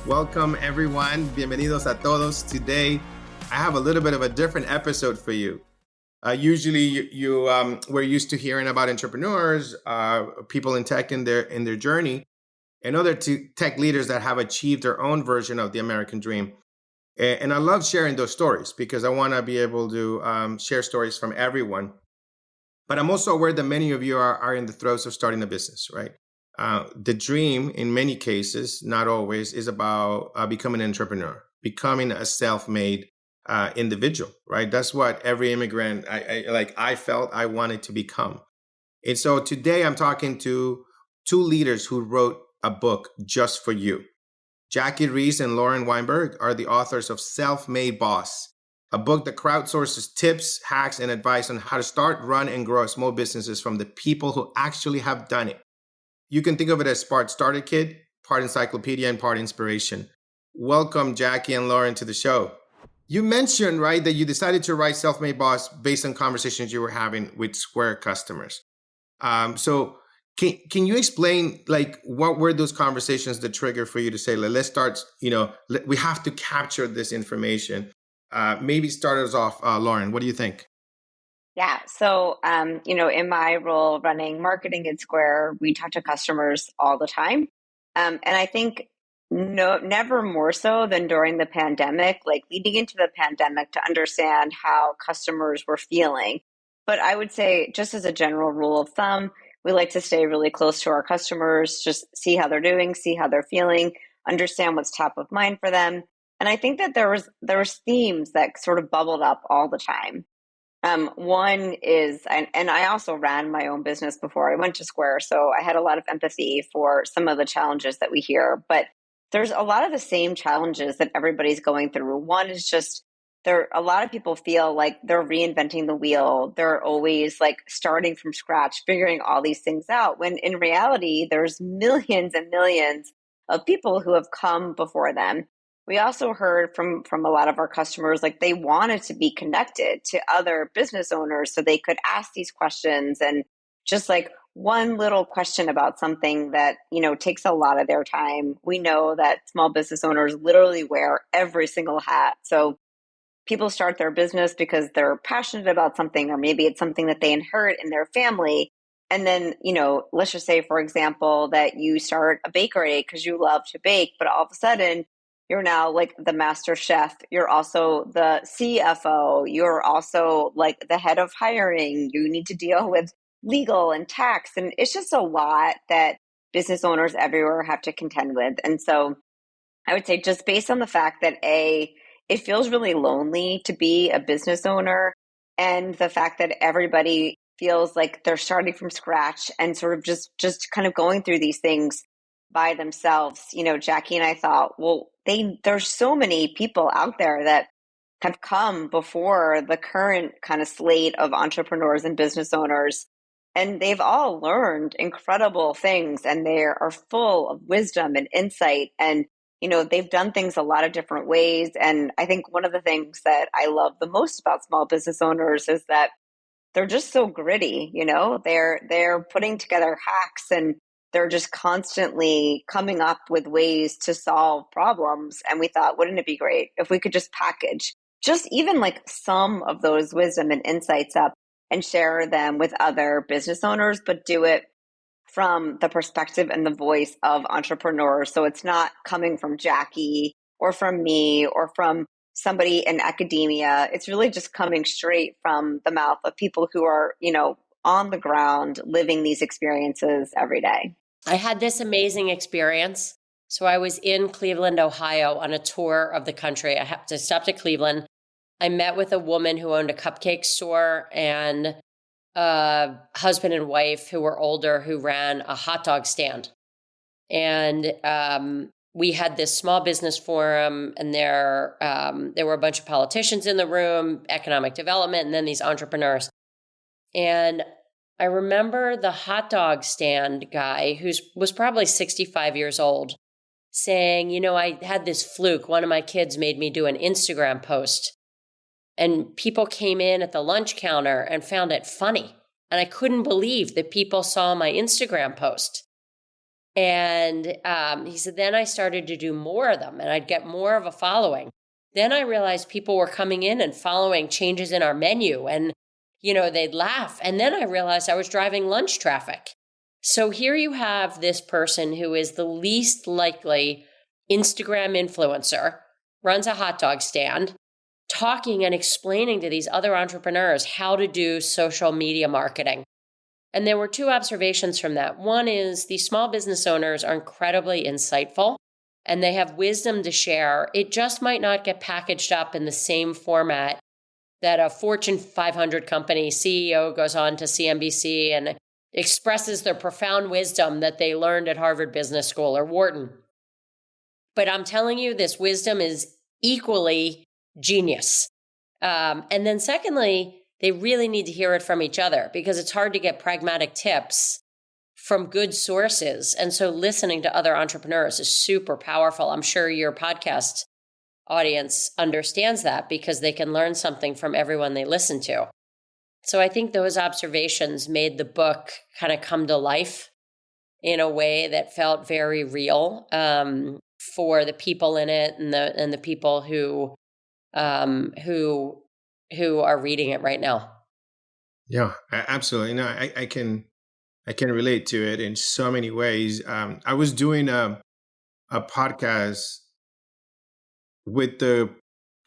Welcome, everyone. Bienvenidos a todos. Today, I have a little bit of a different episode for you. Usually, we're used to hearing about entrepreneurs, people in tech in their journey, and other tech leaders that have achieved their own version of the American dream. And I love sharing those stories because I want to be able to share stories from everyone. But I'm also aware that many of you are in the throes of starting a business, right? The dream, in many cases, not always, is about becoming an entrepreneur, becoming a self-made individual, right? That's what every immigrant I felt I wanted to become. And so today I'm talking to two leaders who wrote a book just for you. Jackie Reese and Lauren Weinberg are the authors of Self-Made Boss, a book that crowdsources tips, hacks, and advice on how to start, run, and grow small businesses from the people who actually have done it. You can think of it as part starter kit, part encyclopedia, and part inspiration. Welcome, Jackie and Lauren, to the show. You mentioned, right, that you decided to write Self-Made Boss based on conversations you were having with Square customers. So can you explain, like, what were those conversations the trigger for you to say, let's start, we have to capture this information? Maybe start us off, Lauren. What do you think? Yeah. So, in my role running marketing at Square, we talk to customers all the time. And I think never more so than during the pandemic, like leading into the pandemic to understand how customers were feeling. But I would say, just as a general rule of thumb, we like to stay really close to our customers, just see how they're doing, see how they're feeling, understand what's top of mind for them. And I think that there was themes that sort of bubbled up all the time. One is, and I also ran my own business before I went to Square, so I had a lot of empathy for some of the challenges that we hear. But there's a lot of the same challenges that everybody's going through. One is just a lot of people feel like they're reinventing the wheel. They're always like starting from scratch, figuring all these things out, when in reality, there's millions and millions of people who have come before them. We also heard from a lot of our customers, like they wanted to be connected to other business owners so they could ask these questions, and just like one little question about something that, takes a lot of their time. We know that small business owners literally wear every single hat. So people start their business because they're passionate about something, or maybe it's something that they inherit in their family. And then, let's just say, for example, that you start a bakery because you love to bake, but all of a sudden you're now like the master chef. You're also the CFO. You're also like the head of hiring. You need to deal with legal and tax. And it's just a lot that business owners everywhere have to contend with. And so I would say, just based on the fact that it feels really lonely to be a business owner, and the fact that everybody feels like they're starting from scratch and sort of just kind of going through these things by themselves. Jackie and I thought, well, there's so many people out there that have come before the current kind of slate of entrepreneurs and business owners, and they've all learned incredible things, and they are full of wisdom and insight, and they've done things a lot of different ways. And I think one of the things that I love the most about small business owners is that they're just so gritty. They're putting together hacks, and they're just constantly coming up with ways to solve problems. And we thought, wouldn't it be great if we could just package just even like some of those wisdom and insights up and share them with other business owners, but do it from the perspective and the voice of entrepreneurs. So it's not coming from Jackie or from me or from somebody in academia. It's really just coming straight from the mouth of people who are, on the ground living these experiences every day. I had this amazing experience. So I was in Cleveland, Ohio on a tour of the country. I stopped at Cleveland. I met with a woman who owned a cupcake store, and a husband and wife who were older who ran a hot dog stand. And we had this small business forum, and there were a bunch of politicians in the room, economic development, and then these entrepreneurs. And I remember the hot dog stand guy, who was probably 65 years old, saying, I had this fluke. One of my kids made me do an Instagram post, and people came in at the lunch counter and found it funny. And I couldn't believe that people saw my Instagram post. And he said, then I started to do more of them and I'd get more of a following. Then I realized people were coming in and following changes in our menu and, they'd laugh. And then I realized I was driving lunch traffic. So here you have this person who is the least likely Instagram influencer, runs a hot dog stand, talking and explaining to these other entrepreneurs how to do social media marketing. And there were two observations from that. One is these small business owners are incredibly insightful and they have wisdom to share. It just might not get packaged up in the same format that a Fortune 500 company CEO goes on to CNBC and expresses their profound wisdom that they learned at Harvard Business School or Wharton. But I'm telling you, this wisdom is equally genius. And then secondly, they really need to hear it from each other because it's hard to get pragmatic tips from good sources. And so listening to other entrepreneurs is super powerful. I'm sure your podcast audience understands that because they can learn something from everyone they listen to. So I think those observations made the book kind of come to life in a way that felt very real for the people in it and the people who are reading it right now. Yeah, absolutely. No, I can relate to it in so many ways. I was doing a podcast with the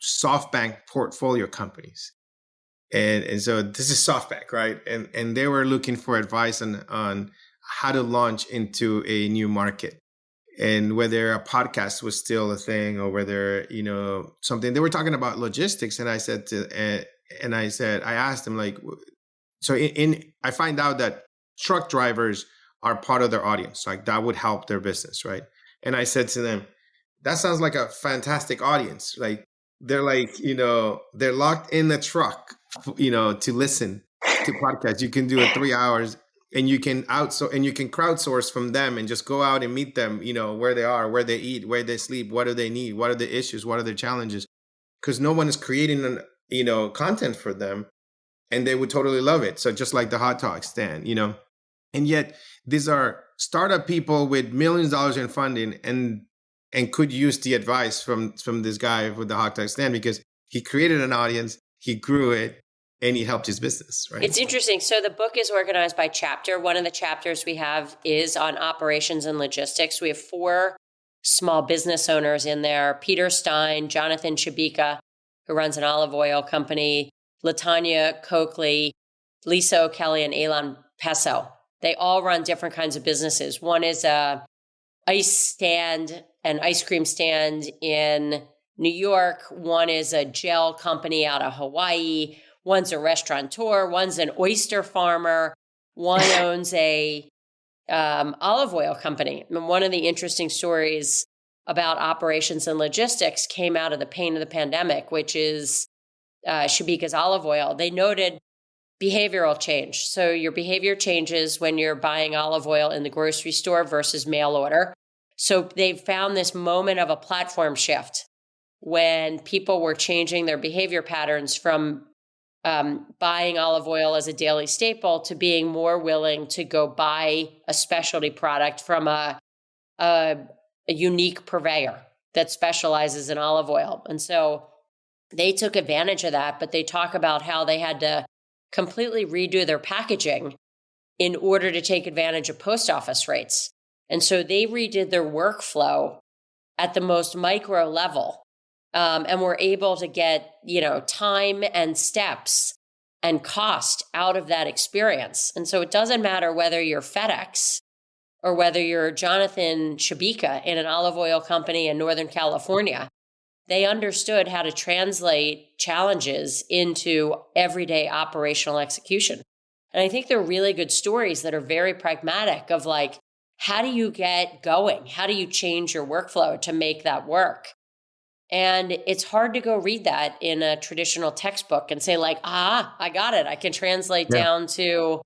SoftBank portfolio companies. And so this is SoftBank, right? And they were looking for advice on how to launch into a new market and whether a podcast was still a thing or whether, something. They were talking about logistics. And I asked them like, so I find out that truck drivers are part of their audience. Like that would help their business, right? And I said to them, that sounds like a fantastic audience. Like they're like, they're locked in the truck, to listen to podcasts. You can do it 3 hours and you can crowdsource from them and just go out and meet them, where they are, where they eat, where they sleep, what do they need, what are the issues, what are their challenges? Because no one is creating, content for them and they would totally love it. So just like the hot dog stand, and yet these are startup people with millions of dollars in funding and could use the advice from this guy with the hot dog stand because he created an audience, he grew it, and he helped his business, right? It's interesting. So the book is organized by chapter. One of the chapters we have is on operations and logistics. We have 4 small business owners in there: Peter Stein, Jonathan Shabika, who runs an olive oil company, Latanya Coakley, Lisa O'Kelly, and Elon Peso. They all run different kinds of businesses. One is a an ice cream stand in New York. One is a gel company out of Hawaii. One's a restaurateur. One's an oyster farmer. One owns a olive oil company. And one of the interesting stories about operations and logistics came out of the pain of the pandemic, which is Shabika's olive oil. They noted behavioral change. So your behavior changes when you're buying olive oil in the grocery store versus mail order. So they found this moment of a platform shift when people were changing their behavior patterns from buying olive oil as a daily staple to being more willing to go buy a specialty product from a unique purveyor that specializes in olive oil. And so they took advantage of that, but they talk about how they had to completely redo their packaging in order to take advantage of post office rates. And so they redid their workflow at the most micro level and were able to get, time and steps and cost out of that experience. And so it doesn't matter whether you're FedEx or whether you're Jonathan Shabika in an olive oil company in Northern California. They understood how to translate challenges into everyday operational execution. And I think they're really good stories that are very pragmatic of like, how do you get going? How do you change your workflow to make that work? And it's hard to go read that in a traditional textbook and say like, I got it. I can translate down to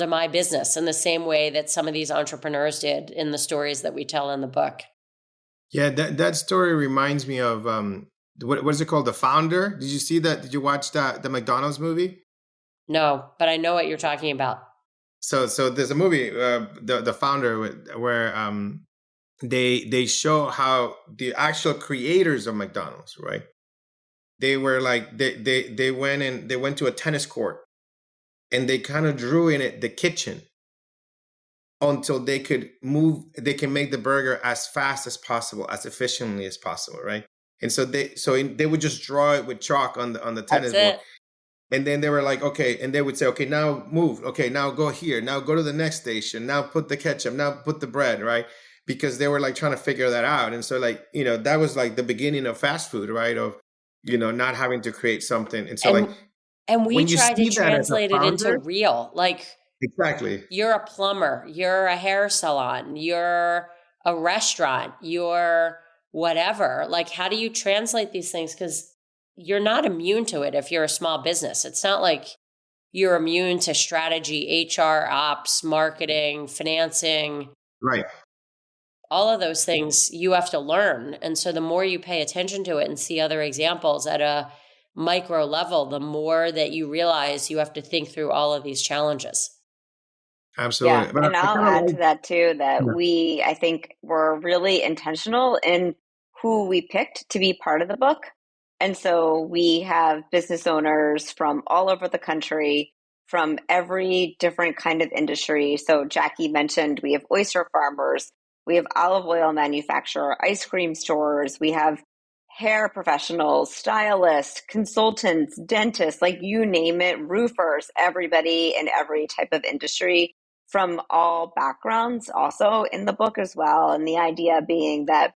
my business in the same way that some of these entrepreneurs did in the stories that we tell in the book. Yeah, that story reminds me of what is it called? The Founder. Did you see that? Did you watch the McDonald's movie? No, but I know what you're talking about. So there's a movie, the founder, where they show how the actual creators of McDonald's, right? They were like they went to a tennis court, and they kind of drew in it the kitchen until they can make the burger as fast as possible, as efficiently as possible, right? And so they would just draw it with chalk on the tennis That's board. it. And then they were like, okay, and they would say, okay, now move. Okay, now go here. Now go to the next station. Now put the ketchup. Now put the bread, right? Because they were like trying to figure that out. And so, like, that was like the beginning of fast food, right? Of, not having to create something. And so, like, And we when you tried to see that as a translate it into founder, real. Like, exactly. you're a plumber, you're a hair salon, you're a restaurant, you're whatever. Like, how do you translate these things? Because you're not immune to it if you're a small business. It's not like you're immune to strategy, HR, ops, marketing, financing. Right. All of those things you have to learn. And so the more you pay attention to it and see other examples at a micro level, the more that you realize you have to think through all of these challenges. Absolutely. Yeah, But and I I'll kind of add to like, that too that yeah. I think, were really intentional in who we picked to be part of the book. And so we have business owners from all over the country, from every different kind of industry. So Jackie mentioned we have oyster farmers, we have olive oil manufacturer, ice cream stores, we have hair professionals, stylists, consultants, dentists, like you name it, roofers, everybody in every type of industry from all backgrounds also in the book as well. And the idea being that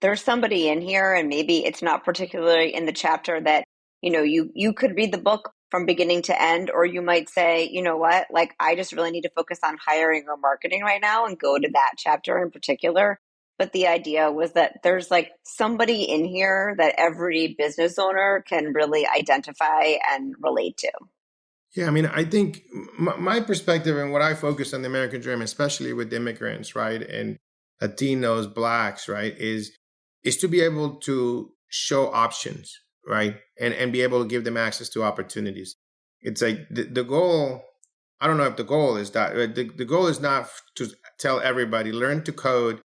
there's somebody in here, and maybe it's not particularly in the chapter that, you could read the book from beginning to end, or you might say, you know what, like, I just really need to focus on hiring or marketing right now and go to that chapter in particular. But the idea was that there's like somebody in here that every business owner can really identify and relate to. Yeah, I mean, I think my perspective and what I focus on the American dream, especially with immigrants, right, and Latinos, blacks, right, is to be able to show options, right, and be able to give them access to opportunities. It's like the goal. I don't know if the goal is that the goal is not to tell everybody learn to code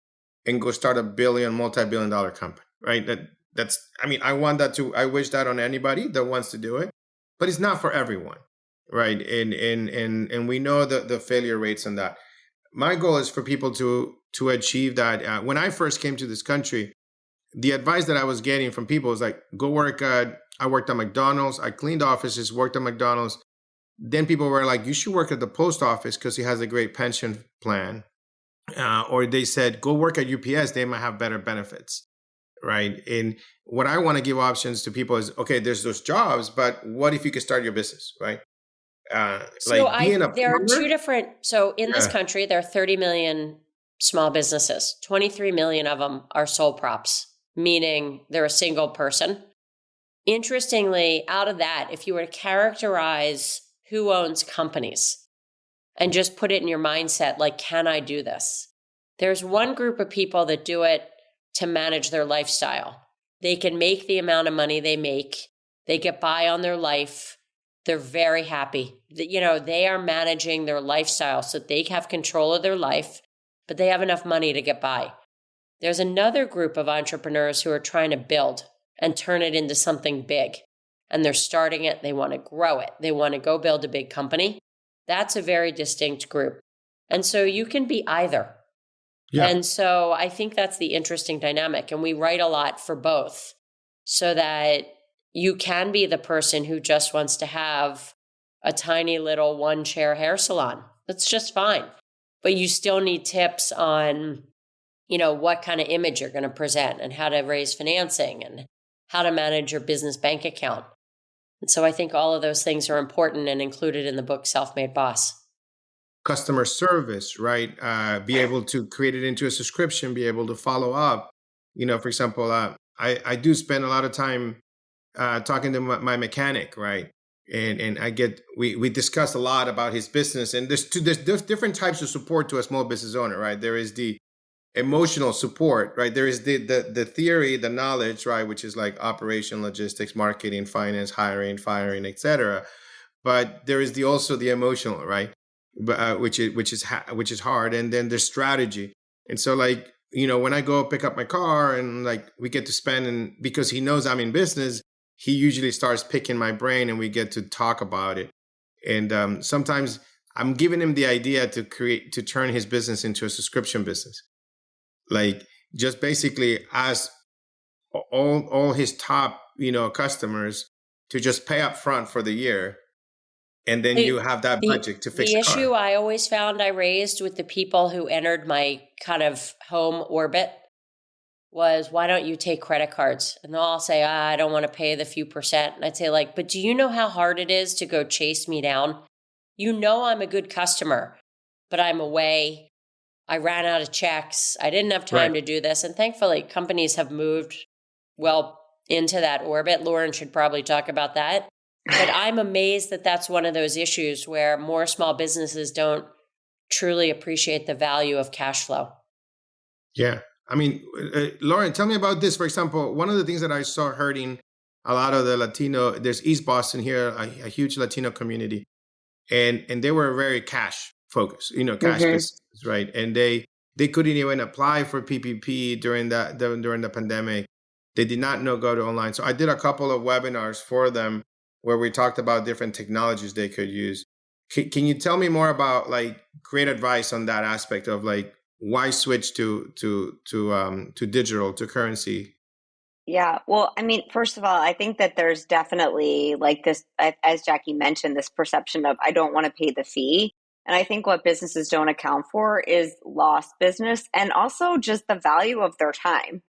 and go start a multi-billion-dollar company, right? That's. I mean, I wish that on anybody that wants to do it, but it's not for everyone, right? And we know the failure rates on that. My goal is for people to achieve that. When I first came to this country, the advice that I was getting from people was like, go work at. I worked at McDonald's. I cleaned offices, worked at McDonald's. Then people were like, you should work at the post office because he has a great pension plan. Or they said, go work at UPS. They might have better benefits, right? And what I want to give options to people is, okay, there's those jobs, but what if you could start your business, right? Like being a There are two plumber. different, so in this Yeah. country, there are 30 million small businesses. 23 million of them are sole props, meaning they're a single person. Interestingly, out of that, if you were to characterize who owns companies and just put it in your mindset, like, can I do this? There's one group of people that do it to manage their lifestyle. They can make the amount of money they make. They get by on their life. They're very happy. They are managing their lifestyle so they have control of their life, but they have enough money to get by. There's another group of entrepreneurs who are trying to build and turn it into something big. And they're starting it. They want to grow it. They want to go build a big company. That's a very distinct group. And so you can be either. Yeah. And so I think that's the interesting dynamic. And we write a lot for both so that you can be the person who just wants to have a tiny little one-chair hair salon. That's just fine. But you still need tips on, what kind of image you're going to present and how to raise financing and how to manage your business bank account. And so I think all of those things are important and included in the book, Self-Made Boss. Customer service, right? Be able to create it into a subscription, be able to follow up. For example, I do spend a lot of time talking to my mechanic, right? And we discussed a lot about his business, and there's different types of support to a small business owner, right? There is the emotional support, right? There is the theory, the knowledge, right, which is like operation, logistics, marketing, finance, hiring, firing, etc. But there is also the emotional, right? but which is hard. And then there's strategy. And so like, when I go pick up my car and like we get to spend, and because he knows I'm in business, he usually starts picking my brain and we get to talk about it. And sometimes I'm giving him the idea to turn his business into a subscription business. Like just basically ask all his top, customers to just pay up front for the year. And then you have that budget to fix the the car. issue I always found I raised with the people who entered my kind of home orbit was, why don't you take credit cards? And they'll all say, I don't want to pay the few percent. And I'd say like, but do you know how hard it is to go chase me down? I'm a good customer, but I'm away. I ran out of checks. I didn't have time to do this. And thankfully, companies have moved well into that orbit. Lauren should probably talk about that. But I'm amazed that that's one of those issues where more small businesses don't truly appreciate the value of cash flow. Yeah. I mean, Lauren, tell me about this. For example, one of the things that I saw hurting a lot of the Latino, there's East Boston here, a huge Latino community. And they were very cash focused, cash business, right? And they couldn't even apply for PPP during the pandemic. They did not know go to online. So I did a couple of webinars for them where we talked about different technologies they could use. Can you tell me more about like great advice on that aspect of like why switch to digital, to currency? Yeah. Well, I mean, first of all, I think that there's definitely like this, as Jackie mentioned, this perception of I don't want to pay the fee. And I think what businesses don't account for is lost business and also just the value of their time.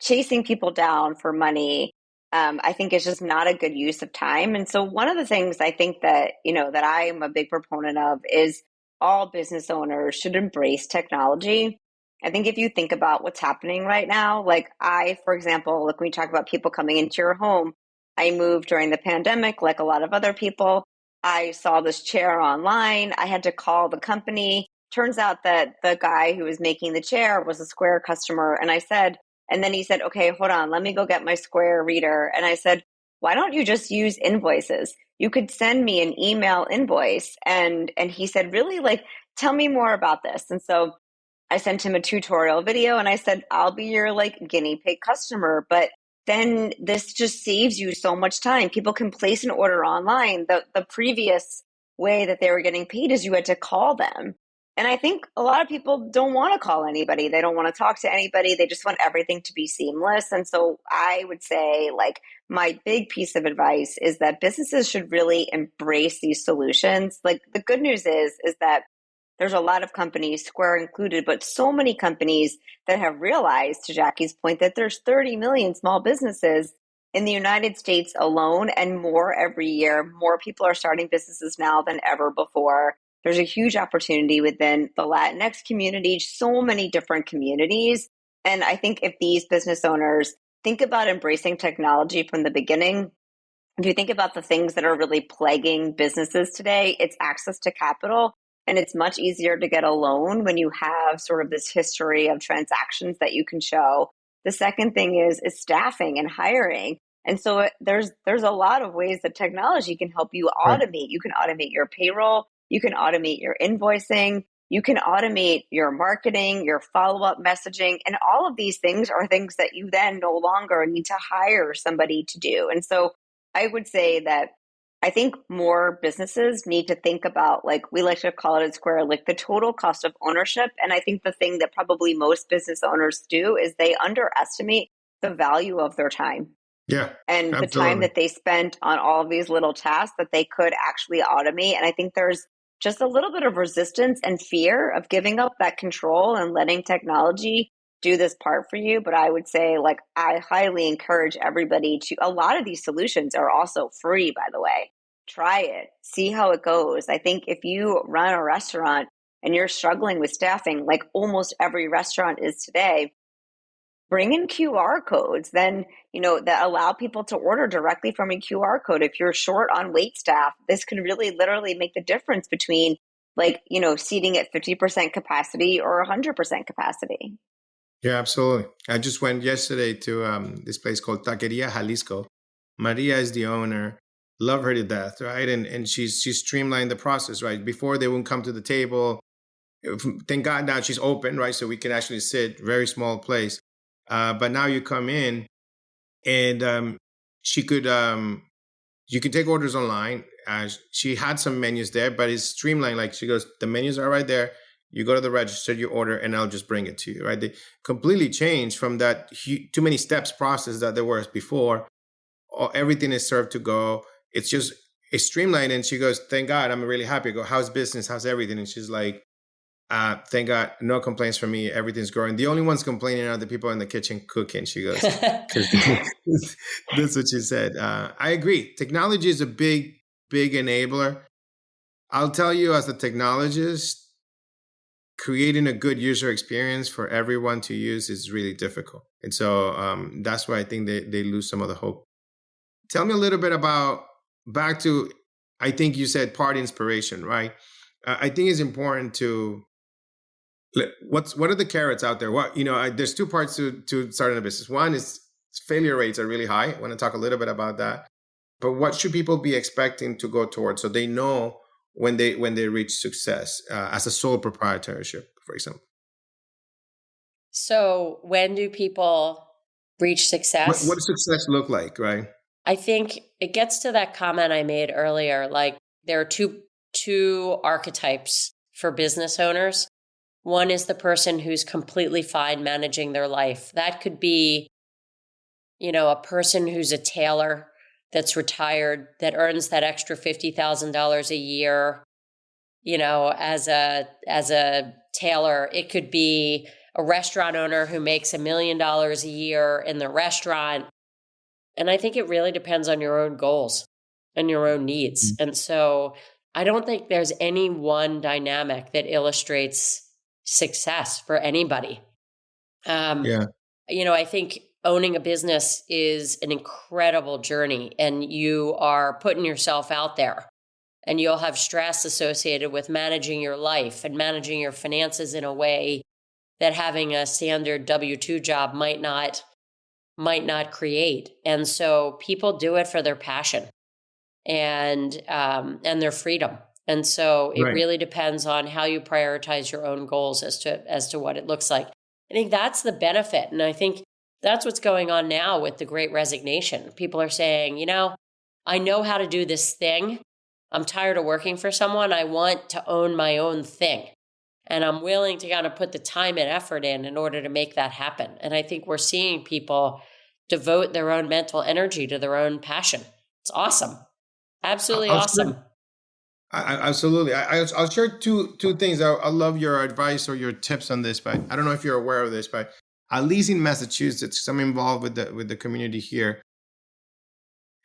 Chasing people down for money, I think is just not a good use of time. And so one of the things I think that, that I'm a big proponent of is all business owners should embrace technology. I think if you think about what's happening right now, like for example, when we talk about people coming into your home, I moved during the pandemic, like a lot of other people. I saw this chair online. I had to call the company. Turns out that the guy who was making the chair was a Square customer. And then he said, okay, hold on, let me go get my Square reader. And I said, why don't you just use invoices? You could send me an email invoice. And he said, really? Like, tell me more about this. And so I sent him a tutorial video and I said, I'll be your like guinea pig customer. But then this just saves you so much time. People can place an order online. The previous way that they were getting paid is you had to call them. And I think a lot of people don't want to call anybody. They don't want to talk to anybody. They just want everything to be seamless. And so I would say like my big piece of advice is that businesses should really embrace these solutions. Like the good news is that there's a lot of companies, Square included, but so many companies that have realized, to Jackie's point, that there's 30 million small businesses in the United States alone and more every year. More people are starting businesses now than ever before. There's a huge opportunity within the Latinx community, so many different communities. And I think if these business owners think about embracing technology from the beginning, if you think about the things that are really plaguing businesses today, it's access to capital. And it's much easier to get a loan when you have sort of this history of transactions that you can show. The second thing is staffing and hiring. And so there's a lot of ways that technology can help you automate. You can automate your payroll. You can automate your invoicing. You can automate your marketing, your follow-up messaging. And all of these things are things that you then no longer need to hire somebody to do. And so I would say that I think more businesses need to think about, like we like to call it at Square, like the total cost of ownership. And I think the thing that probably most business owners do is they underestimate the value of their time. Yeah. And absolutely. the time that they spent on all of these little tasks that they could actually automate. And I think there's just a little bit of resistance and fear of giving up that control and letting technology do this part for you. But I would say, like, I highly encourage everybody to, a lot of these solutions are also free, by the way. Try it, see how it goes. I think if you run a restaurant and you're struggling with staffing, like almost every restaurant is today, bring in QR codes, then, that allow people to order directly from a QR code. If you're short on wait staff, this could really literally make the difference between seating at 50% capacity or 100% capacity. Yeah, absolutely. I just went yesterday to this place called Taqueria Jalisco. Maria is the owner. Love her to death, right? And she's streamlined the process, right? Before they wouldn't come to the table. Thank God now she's open, right? So we can actually sit, very small place. But now you come in and she could, you can take orders online. She had some menus there, but it's streamlined. Like she goes, the menus are right there. You go to the register, you order, and I'll just bring it to you, right? They completely changed from that too many steps process that there was before. Everything is served to go. It's streamlined. And she goes, thank God, I'm really happy. I go, how's business? How's everything? And she's like, thank God, no complaints from me. Everything's growing. The only ones complaining are the people in the kitchen cooking, she goes. That's what she said. I agree. Technology is a big enabler. I'll tell you, as a technologist, creating a good user experience for everyone to use is really difficult. And so that's why I think they lose some of the hope. Tell me a little bit about, back to, I think you said part inspiration, right? I think it's important to, what are the carrots out there? There's two parts to starting a business. One is failure rates are really high. I want to talk a little bit about that. But what should people be expecting to go towards so they know when they reach success as a sole proprietorship, for example? So when do people reach success? What does success look like, right? I think it gets to that comment I made earlier. Like there are two archetypes for business owners. One is the person who's completely fine managing their life. That could be, a person who's a tailor that's retired, that earns that extra $50,000 a year, as a tailor. It could be a restaurant owner who makes $1 million a year in the restaurant. And I think it really depends on your own goals and your own needs. Mm-hmm. And so I don't think there's any one dynamic that illustrates success for anybody. I think owning a business is an incredible journey, and you are putting yourself out there, and you'll have stress associated with managing your life and managing your finances in a way that having a standard W-2 job might not create. And so people do it for their passion and their freedom. And so it really depends on how you prioritize your own goals as to what it looks like. I think that's the benefit. And I think that's what's going on now with the Great Resignation. People are saying, I know how to do this thing. I'm tired of working for someone. I want to own my own thing. And I'm willing to kind of put the time and effort in order to make that happen. And I think we're seeing people devote their own mental energy to their own passion. It's awesome. Absolutely awesome. Absolutely. I'll share two things. I love your advice or your tips on this, but I don't know if you're aware of this, but at least in Massachusetts, I'm involved with the community here.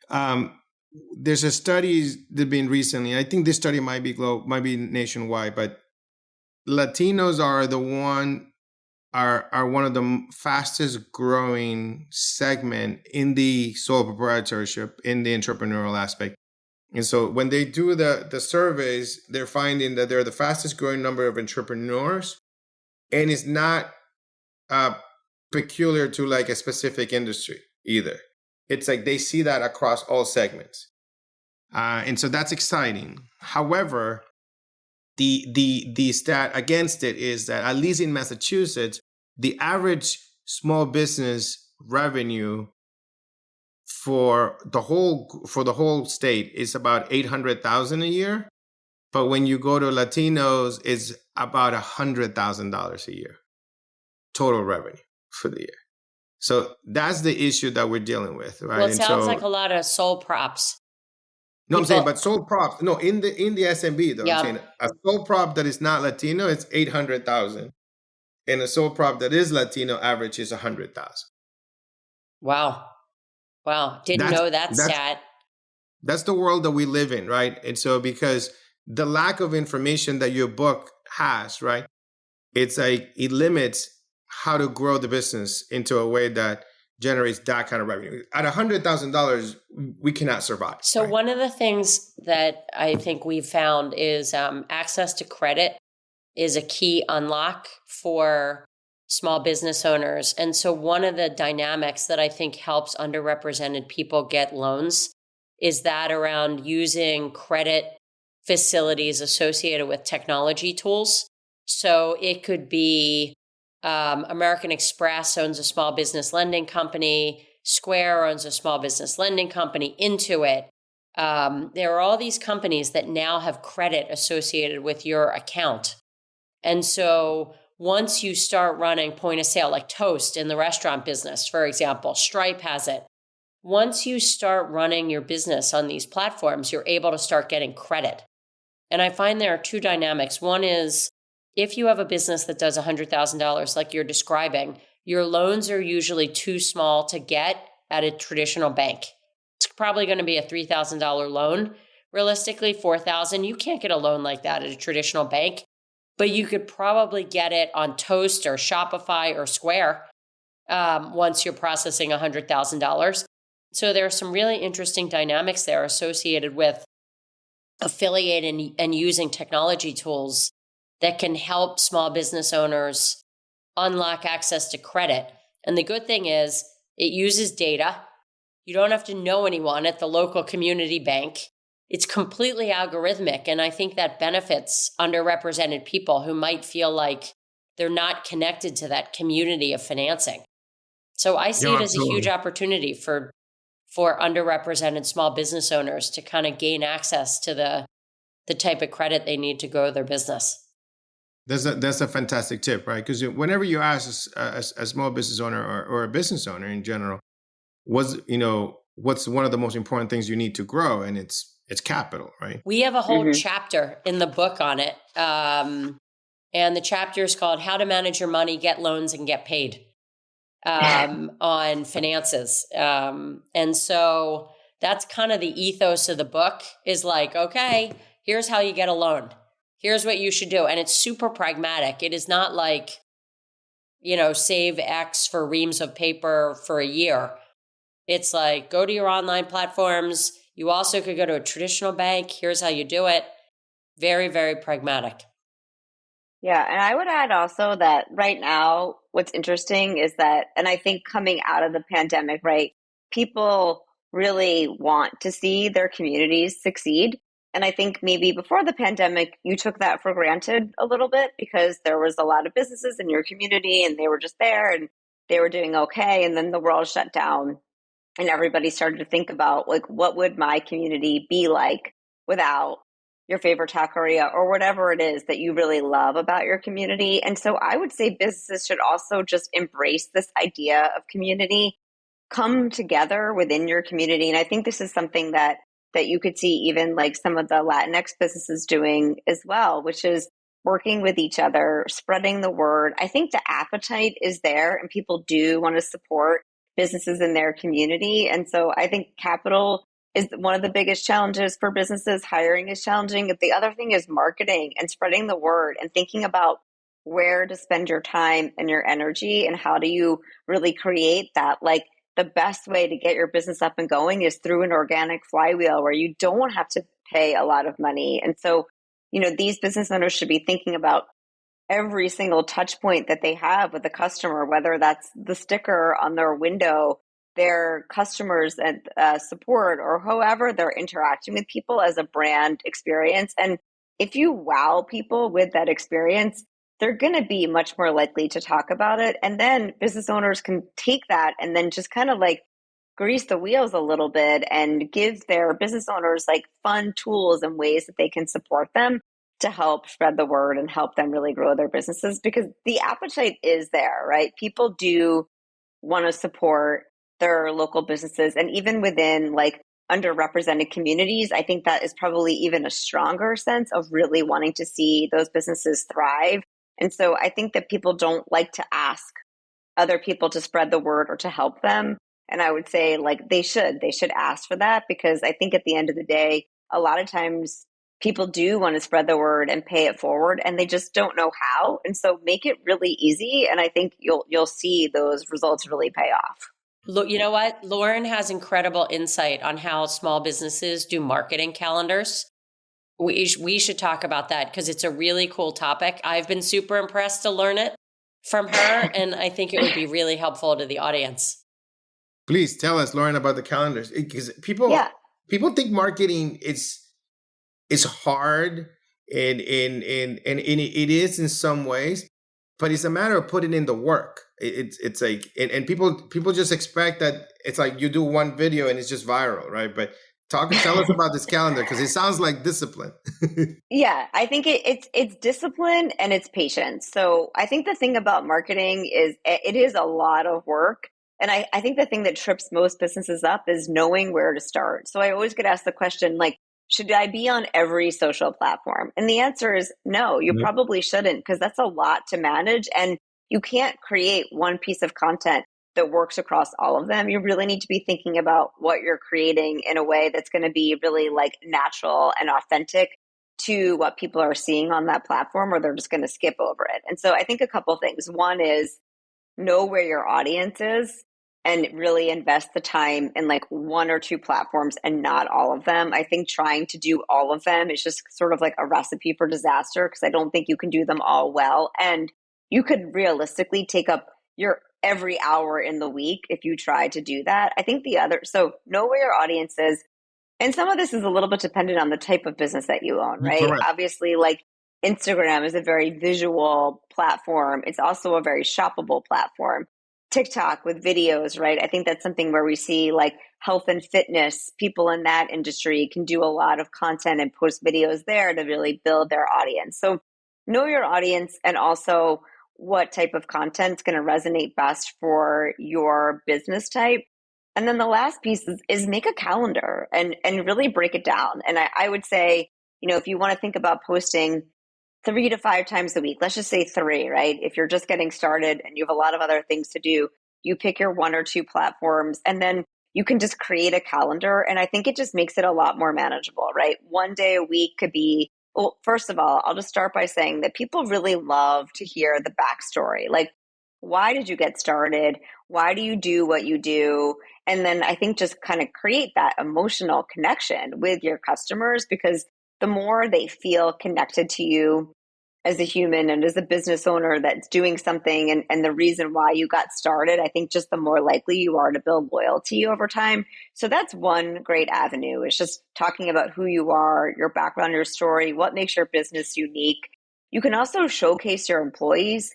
There's a study that been recently. I think this study might be nationwide, but Latinos are one of the fastest growing segment in the sole proprietorship, in the entrepreneurial aspect. And so when they do the surveys, they're finding that they're the fastest growing number of entrepreneurs, and it's not peculiar to like a specific industry either. It's like they see that across all segments. And so that's exciting. However, the stat against it is that, at least in Massachusetts, the average small business revenue for the whole state is about $800,000 a year. But when you go to Latinos, it's about $100,000 a year total revenue for the year. So that's the issue that we're dealing with, right? Well, it sounds like a lot of sole props. No, I'm saying, but sole props. No, in the SMB though, I'm saying a sole prop that is not Latino, it's 800,000, and a sole prop that is Latino average is 100,000. Wow, didn't know that stat. That's the world that we live in, right? And so because the lack of information that your book has, right, it's like it limits how to grow the business into a way that generates that kind of revenue. At $100,000, we cannot survive. So right? One of the things that I think we've found is access to credit is a key unlock for small business owners. And so one of the dynamics that I think helps underrepresented people get loans is that around using credit facilities associated with technology tools. So it could be American Express owns a small business lending company. Square owns a small business lending company. Intuit. There are all these companies that now have credit associated with your account. And so once you start running point of sale, like Toast in the restaurant business, for example, Stripe has it. Once you start running your business on these platforms, you're able to start getting credit. And I find there are two dynamics. One is if you have a business that does $100,000 like you're describing, your loans are usually too small to get at a traditional bank. It's probably going to be a $3,000 loan. Realistically, $4,000, you can't get a loan like that at a traditional bank, but you could probably get it on Toast or Shopify or Square once you're processing $100,000. So there are some really interesting dynamics there associated with affiliating and using technology tools that can help small business owners unlock access to credit. And the good thing is it uses data. You don't have to know anyone at the local community bank. It's completely algorithmic. And I think that benefits underrepresented people who might feel like they're not connected to that community of financing. So I see it as a huge opportunity for underrepresented small business owners to kind of gain access to the type of credit they need to grow their business. That's a fantastic tip, right? Because whenever you ask a small business owner or a business owner in general, what's one of the most important things you need to grow, and it's capital, right? We have a whole chapter in the book on it, and the chapter is called "How to Manage Your Money, Get Loans, and Get Paid." On finances. And so that's kind of the ethos of the book is like, okay, here's how you get a loan. Here's what you should do. And it's super pragmatic. It is not like, save X for reams of paper for a year. It's like, go to your online platforms. You also could go to a traditional bank. Here's how you do it. Very, very pragmatic. Yeah. And I would add also that right now, what's interesting is that, and I think coming out of the pandemic, right, people really want to see their communities succeed. And I think maybe before the pandemic, you took that for granted a little bit because there was a lot of businesses in your community and they were just there and they were doing okay. And then the world shut down and everybody started to think about like, what would my community be like without your favorite taqueria or whatever it is that you really love about your community. And so I would say businesses should also just embrace this idea of community, come together within your community. And I think this is something that you could see even like some of the Latinx businesses doing as well, which is working with each other, spreading the word. I think the appetite is there and people do want to support businesses in their community. And so I think capital is one of the biggest challenges for businesses. Hiring is challenging. The other thing is marketing and spreading the word and thinking about where to spend your time and your energy and how do you really create that. Like the best way to get your business up and going is through an organic flywheel where you don't have to pay a lot of money. And so, these business owners should be thinking about every single touch point that they have with the customer, whether that's the sticker on their window, their customers and support, or however they're interacting with people as a brand experience. And if you wow people with that experience, they're going to be much more likely to talk about it. And then business owners can take that and then just kind of like grease the wheels a little bit and give their business owners like fun tools and ways that they can support them to help spread the word and help them really grow their businesses, because the appetite is there, right? People do want to support their local businesses. And even within like underrepresented communities, I think that is probably even a stronger sense of really wanting to see those businesses thrive. And so I think that people don't like to ask other people to spread the word or to help them. And I would say like they should ask for that, because I think at the end of the day, a lot of times people do want to spread the word and pay it forward and they just don't know how. And so make it really easy. And I think you'll see those results really pay off. Look, you know what? Lauren has incredible insight on how small businesses do marketing calendars. We should talk about that because it's a really cool topic. I've been super impressed to learn it from her, and I think it would be really helpful to the audience. Please tell us, Lauren, about the calendars, because people people think marketing is hard, and it is in some ways, but it's a matter of putting in the work. It's like, and people just expect that it's like you do one video and it's just viral, right? But tell us about this calendar, because it sounds like discipline. Yeah, I think it's discipline and it's patience. So I think the thing about marketing is it is a lot of work. And I think the thing that trips most businesses up is knowing where to start. So I always get asked the question, like, should I be on every social platform? And the answer is no, you probably shouldn't, because that's a lot to manage. And you can't create one piece of content that works across all of them. You really need to be thinking about what you're creating in a way that's going to be really like natural and authentic to what people are seeing on that platform, or they're just going to skip over it. And so I think a couple things. One is know where your audience is and really invest the time in like one or two platforms and not all of them. I think trying to do all of them is just sort of like a recipe for disaster, because I don't think you can do them all well. And you could realistically take up your every hour in the week if you try to do that. I think so know where your audience is. And some of this is a little bit dependent on the type of business that you own, right? Correct. Obviously, like Instagram is a very visual platform. It's also a very shoppable platform. TikTok with videos, right? I think that's something where we see like health and fitness, people in that industry can do a lot of content and post videos there to really build their audience. So know your audience, and also what type of content is going to resonate best for your business type. And then the last piece is make a calendar and really break it down. And I would say, if you want to think about posting 3 to 5 times a week, let's just say 3, right? If you're just getting started and you have a lot of other things to do, you pick your 1 or 2 platforms, and then you can just create a calendar. And I think it just makes it a lot more manageable, right? One day a week could be, well, first of all, I'll just start by saying that people really love to hear the backstory. Like, why did you get started? Why do you do what you do? And then I think just kind of create that emotional connection with your customers, because the more they feel connected to you as a human and as a business owner that's doing something, and the reason why you got started, I think just the more likely you are to build loyalty over time. So that's one great avenue. It's just talking about who you are, your background, your story, what makes your business unique. You can also showcase your employees.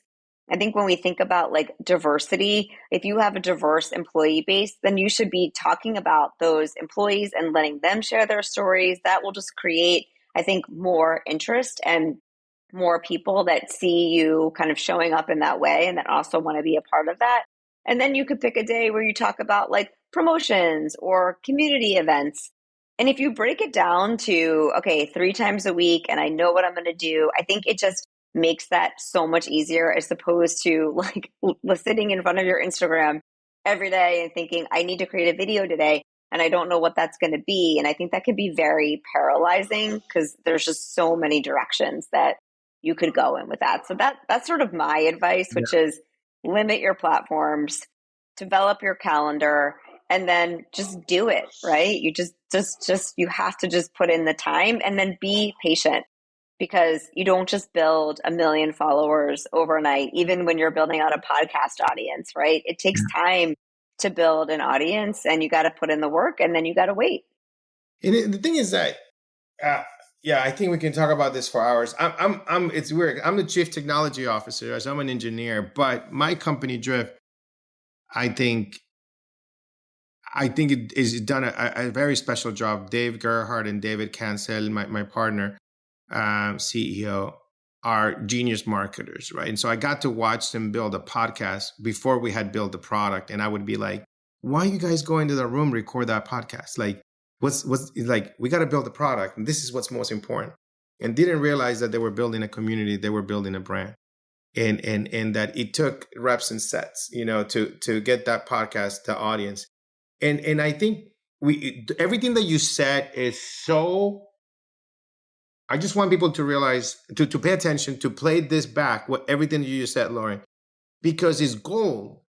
I think when we think about like diversity, if you have a diverse employee base, then you should be talking about those employees and letting them share their stories. That will just create, I think, more interest and more people that see you kind of showing up in that way and that also want to be a part of that. And then you could pick a day where you talk about like promotions or community events. And if you break it down to, okay, 3 times a week and I know what I'm going to do, I think it just makes that so much easier, as opposed to like sitting in front of your Instagram every day and thinking, I need to create a video today and I don't know what that's going to be. And I think that could be very paralyzing, because there's just so many directions that you could go in with that. So that's sort of my advice, which is limit your platforms, develop your calendar, and then just do it, right? You just you have to just put in the time, and then be patient, because you don't just build 1 million followers overnight, even when you're building out a podcast audience, right? It takes time to build an audience, and you got to put in the work, and then you got to wait. And the thing is that, I think we can talk about this for hours. It's weird. I'm the chief technology officer, as I'm an engineer, but my company, Drift, I think it is done a very special job. Dave Gerhardt and David Cancel, my partner, CEO, are genius marketers, right? And so I got to watch them build a podcast before we had built the product. And I would be like, why you guys go into the room, record that podcast? Like, what's like, we got to build the product, and this is what's most important. And didn't realize that they were building a community, they were building a brand. And that it took reps and sets, to get that podcast to audience. And I think everything that you said is so, I just want people to realize, to pay attention, to play this back, everything you just said, Lauren, because it's gold.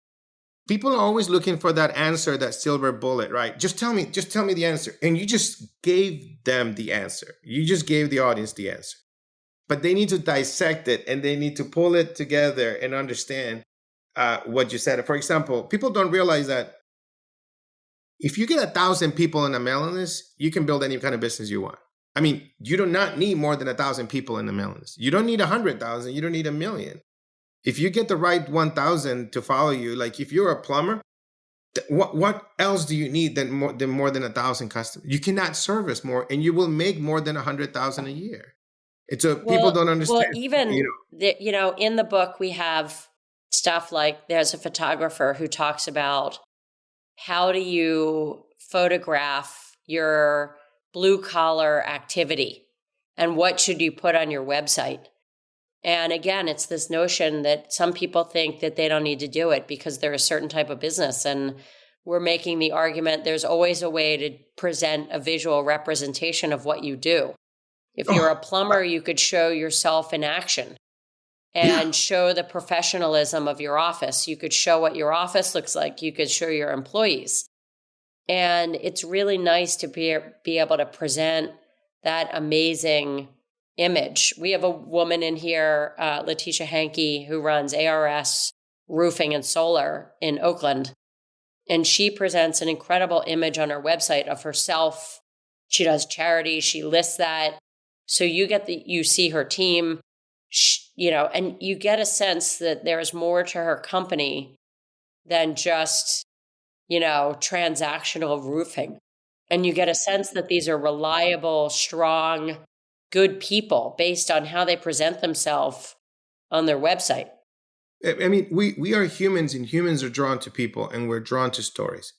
People are always looking for that answer, that silver bullet, right? Just tell me the answer. And you just gave them the answer. You just gave the audience the answer. But they need to dissect it, and they need to pull it together and understand what you said. For example, people don't realize that If you get 1,000 people on a mailing list, you can build any kind of business you want. I mean, you do not need more than 1,000 people in the mailing list. You don't need 100,000. You don't need 1,000,000. If you get the right 1,000 to follow you, like if you're a plumber, what else do you need than more than 1,000 customers? You cannot service more, and you will make more than 100,000 a year. It's people don't understand. Well, even in the book we have stuff like there's a photographer who talks about how do you photograph your blue collar activity and what should you put on your website. And again, it's this notion that some people think that they don't need to do it because they're a certain type of business. And we're making the argument there's always a way to present a visual representation of what you do. If you're a plumber, you could show yourself in action and show the professionalism of your office. You could show what your office looks like. You could show your employees. And it's really nice to be able to present that amazing image. We have a woman in here, Letitia Hankey, who runs ARS Roofing and Solar in Oakland. And she presents an incredible image on her website of herself. She does charity. She lists that. So you see her team, and you get a sense that there's more to her company than just, transactional roofing. And you get a sense that these are reliable, strong, good people based on how they present themselves on their website. I mean, we are humans, and humans are drawn to people, and we're drawn to stories.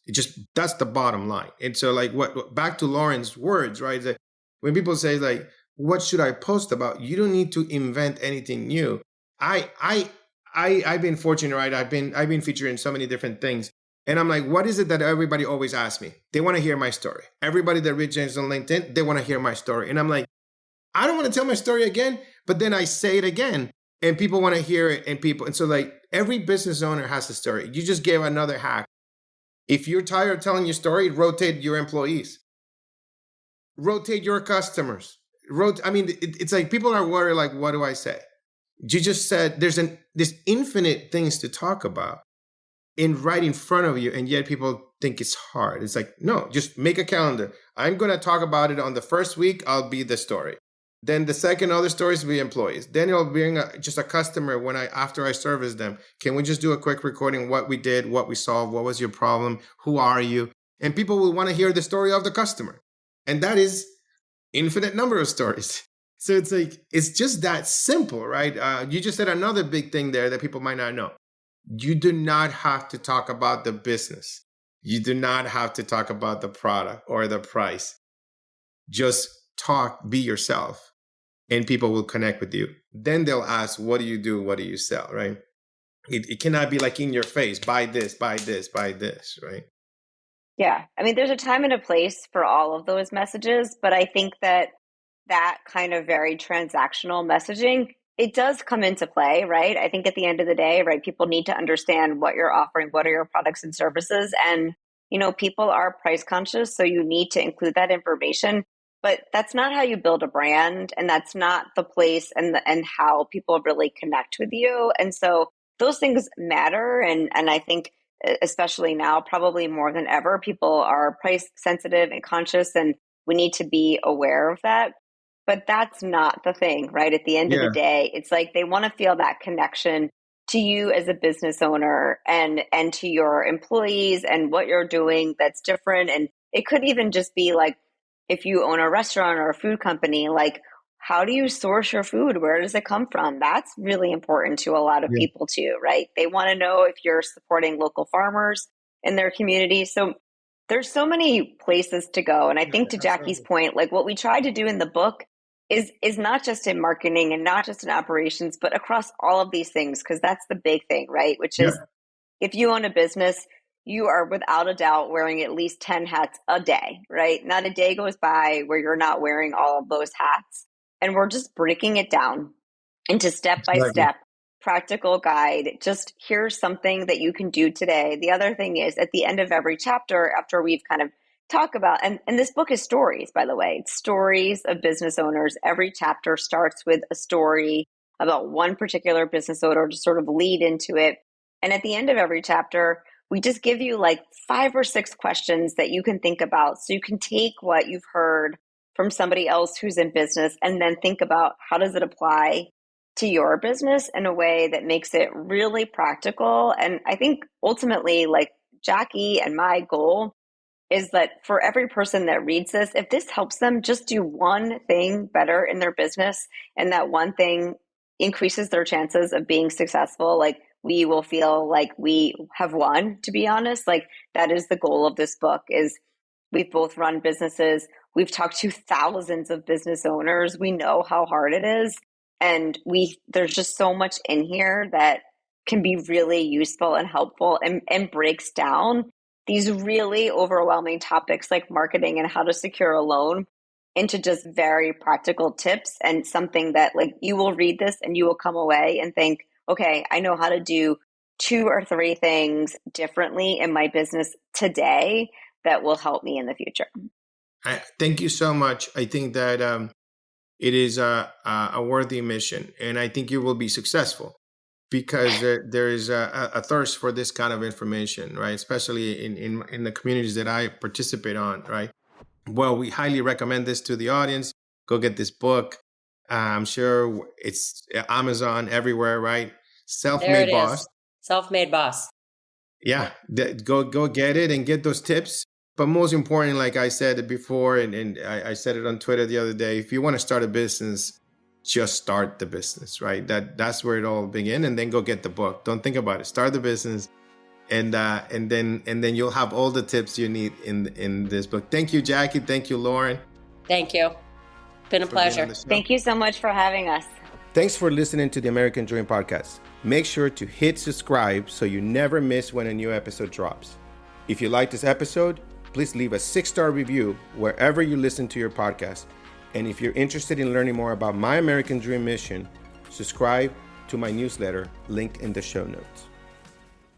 That's the bottom line. And so back to Lauren's words, right? That when people say like, what should I post about? You don't need to invent anything new. I've been fortunate, right? I've been featured in so many different things. And I'm like, what is it that everybody always asks me? They want to hear my story. Everybody that reaches on LinkedIn, they want to hear my story. And I'm like, I don't want to tell my story again, but then I say it again and people want to hear it. And so like every business owner has a story. You just gave another hack. If you're tired of telling your story, rotate your employees, rotate your customers. It's like people are worried, like, what do I say? You just said there's infinite things to talk about right in front of you, and yet people think it's hard. It's like, no, just make a calendar. I'm going to talk about it on the first week. I'll be the story. Then the second other stories will be employees. Then it'll bring just a customer after I service them. Can we just do a quick recording? What we did, what we solved, what was your problem? Who are you? And people will want to hear the story of the customer. And that is infinite number of stories. So it's like, it's just that simple, right? You just said another big thing there that people might not know. You do not have to talk about the business. You do not have to talk about the product or the price. Just be yourself, and people will connect with you. Then they'll ask, what do you do? What do you sell, right? It cannot be like in your face, buy this, buy this, buy this, right? Yeah. I mean, there's a time and a place for all of those messages, but I think that kind of very transactional messaging, it does come into play, right? I think at the end of the day, right, people need to understand what you're offering, what are your products and services. And, people are price conscious, so you need to include that information. But that's not how you build a brand, and that's not the place and how people really connect with you. And so those things matter. And I think especially now, probably more than ever, people are price sensitive and conscious, and we need to be aware of that. But that's not the thing, right? At the end of the day, it's like they want to feel that connection to you as a business owner and to your employees and what you're doing that's different. And it could even just be like, if you own a restaurant or a food company, like, how do you source your food? Where does it come from? That's really important to a lot of people too, right? They want to know if you're supporting local farmers in their community. So there's so many places to go. And I think to Jackie's point, like what we tried to do in the book is not just in marketing and not just in operations, but across all of these things, because that's the big thing, right? Which is if you own a business, you are without a doubt wearing at least 10 hats a day, right? Not a day goes by where you're not wearing all of those hats. And we're just breaking it down into step-by-step practical guide. Just here's something that you can do today. The other thing is at the end of every chapter, after we've kind of talked about, and this book is stories, by the way, it's stories of business owners. Every chapter starts with a story about one particular business owner to sort of lead into it. And at the end of every chapter, we just give you like 5 or 6 questions that you can think about. So you can take what you've heard from somebody else who's in business and then think about how does it apply to your business in a way that makes it really practical. And I think ultimately, like Jackie and my goal is that for every person that reads this, if this helps them just do one thing better in their business, and that one thing increases their chances of being successful, like we will feel like we have won, to be honest. Like that is the goal of this book. Is we've both run businesses. We've talked to thousands of business owners. We know how hard it is. And there's just so much in here that can be really useful and helpful and breaks down these really overwhelming topics like marketing and how to secure a loan into just very practical tips, and something that like you will read this and you will come away and think, okay, I know how to do 2 or 3 things differently in my business today that will help me in the future. Thank you so much. I think that it is a worthy mission, and I think you will be successful because there is a thirst for this kind of information, right? Especially in the communities that I participate on, right? Well, we highly recommend this to the audience. Go get this book. I'm sure it's Amazon everywhere, right? Self-Made Boss. Self-Made Boss. Yeah, go get it and get those tips. But most important, like I said before, and I said it on Twitter the other day, if you want to start a business, just start the business, right? That's where it all begins, and then go get the book. Don't think about it. Start the business, and then you'll have all the tips you need in this book. Thank you, Jackie. Thank you, Lauren. Thank you. Been a pleasure. Thank you so much for having us. Thanks for listening to the American Dream Podcast. Make sure to hit subscribe so you never miss when a new episode drops. If you like this episode, please leave a 6-star review wherever you listen to your podcast. And if you're interested in learning more about my American Dream mission, subscribe to my newsletter, link in the show notes.